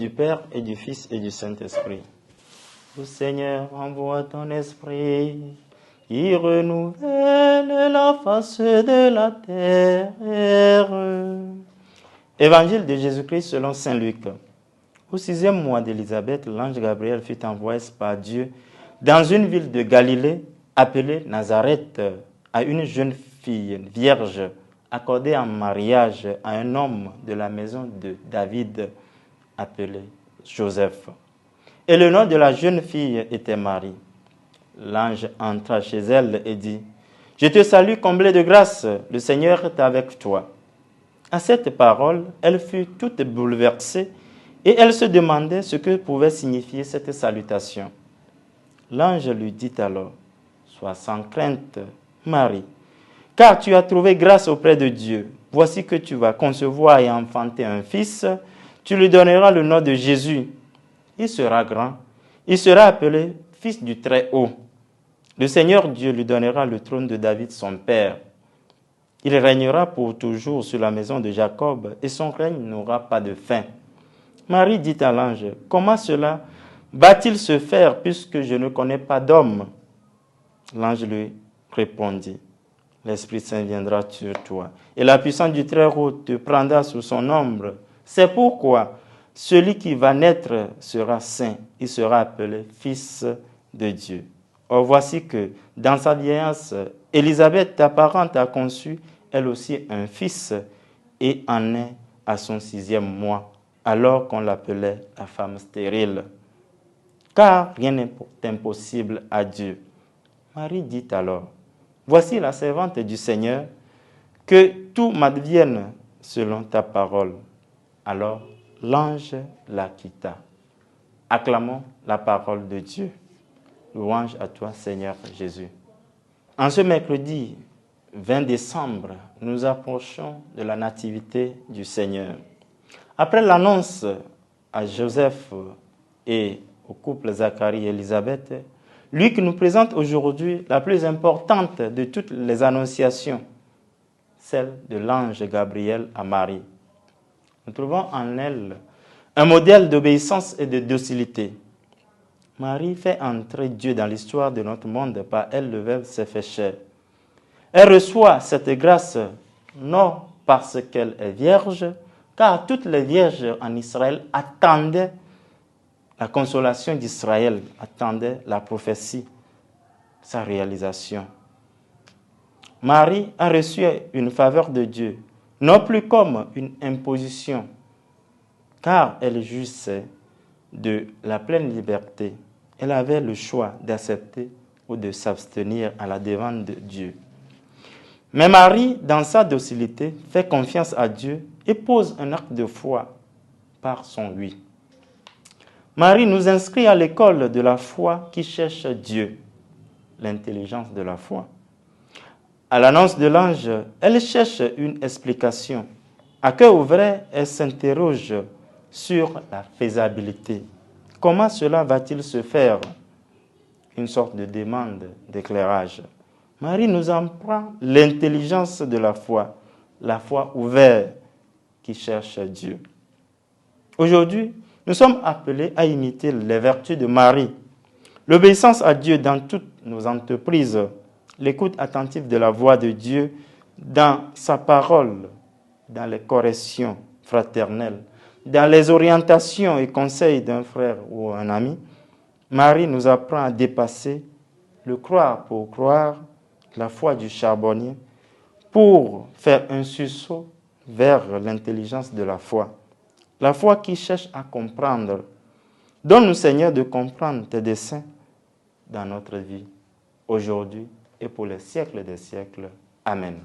du Père et du Fils et du Saint-Esprit. Ô Seigneur, envoie ton esprit qui renouvelle la face de la terre. Évangile de Jésus-Christ selon saint Luc. Au 6e mois d'Élisabeth, l'ange Gabriel fut envoyé par Dieu dans une ville de Galilée appelée Nazareth à une jeune fille vierge accordée en mariage à un homme de la maison de David appelé Joseph. Et le nom de la jeune fille était Marie. L'ange entra chez elle et dit, « Je te salue, comblée de grâce, le Seigneur est avec toi. » À cette parole, elle fut toute bouleversée et elle se demandait ce que pouvait signifier cette salutation. L'ange lui dit alors, « Sois sans crainte, Marie, car tu as trouvé grâce auprès de Dieu. Voici que tu vas concevoir et enfanter un fils, tu lui donneras le nom de Jésus. Il sera grand, il sera appelé Fils du Très-Haut. Le Seigneur Dieu lui donnera le trône de David, son père. Il régnera pour toujours sur la maison de Jacob et son règne n'aura pas de fin. » Marie dit à l'ange, « Comment cela va-t-il se faire puisque je ne connais pas d'homme ?» L'ange lui répondit, « L'Esprit Saint viendra sur toi et la puissance du Très-Haut te prendra sous son ombre. C'est pourquoi celui qui va naître sera saint, il sera appelé Fils de Dieu. Or voici que dans sa vieillesse, Élisabeth, ta parente, a conçu elle aussi un fils et en est à son 6e mois, alors qu'on l'appelait la femme stérile. Car rien n'est impossible à Dieu. Marie dit alors, « Voici la servante du Seigneur, que tout m'advienne selon ta parole. » Alors l'ange la quitta. Acclamons la parole de Dieu. Louange à toi, Seigneur Jésus. En ce mercredi 20 décembre, nous approchons de la nativité du Seigneur. Après l'annonce à Joseph et au couple Zacharie et Élisabeth, Luc nous présente aujourd'hui la plus importante de toutes les annonciations, celle de l'ange Gabriel à Marie. Nous trouvons en elle un modèle d'obéissance et de docilité. Marie fait entrer Dieu dans l'histoire de notre monde, par elle le Verbe s'est fait chair. Elle reçoit cette grâce non parce qu'elle est vierge, car toutes les vierges en Israël attendaient la consolation d'Israël, attendaient la prophétie, sa réalisation. Marie a reçu une faveur de Dieu, non plus comme une imposition, car elle jouissait de la pleine liberté. Elle avait le choix d'accepter ou de s'abstenir à la demande de Dieu. Mais Marie, dans sa docilité, fait confiance à Dieu et pose un acte de foi par son oui. Marie nous inscrit à l'école de la foi qui cherche Dieu, l'intelligence de la foi. À l'annonce de l'ange, elle cherche une explication. À cœur ouvert, elle s'interroge sur la faisabilité. Comment cela va-t-il se faire? Une sorte de demande d'éclairage. Marie nous apprend l'intelligence de la foi ouverte qui cherche Dieu. Aujourd'hui, nous sommes appelés à imiter les vertus de Marie. L'obéissance à Dieu dans toutes nos entreprises, l'écoute attentive de la voix de Dieu dans sa parole, dans les corrections fraternelles, dans les orientations et conseils d'un frère ou un ami. Marie nous apprend à dépasser le croire pour croire, la foi du charbonnier, pour faire un sursaut vers l'intelligence de la foi. La foi qui cherche à comprendre. Donne-nous, Seigneur, de comprendre tes desseins dans notre vie, aujourd'hui et pour les siècles des siècles. Amen.